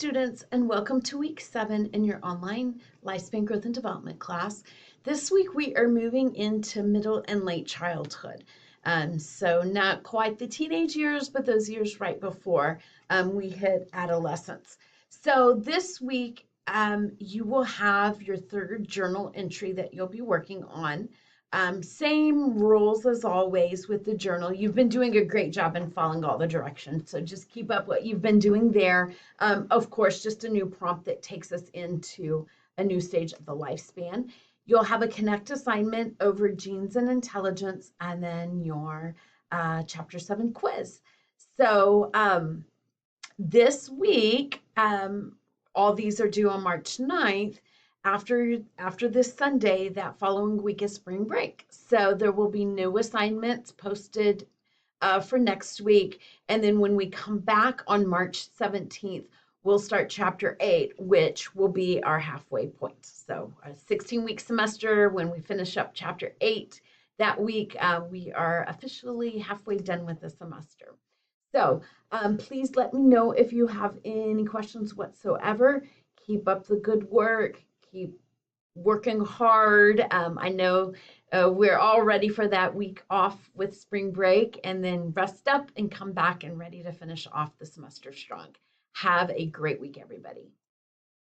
students, and welcome to week 7 in your online lifespan growth and development class. This week we are moving into middle and late childhood. So not quite the teenage years, but those years right before we hit adolescence. So this week you will have your third journal entry that you'll be working on. Same rules as always with the journal. You've been doing a great job in following all the directions, so just keep up what you've been doing there. Of course, just a new prompt that takes us into a new stage of the lifespan. You'll have a connect assignment over genes and intelligence, and then your chapter 7 quiz. So this week, all these are due on March 9th. After this Sunday, that following week is spring break. So there will be new assignments posted for next week. And then when we come back on March 17th, we'll start chapter 8, which will be our halfway point. So a 16-week semester, when we finish up chapter 8 that week, we are officially halfway done with the semester. So please let me know if you have any questions whatsoever. Keep up the good work. Keep working hard. I know we're all ready for that week off with spring break, and then rest up and come back and ready to finish off the semester strong. Have a great week, everybody.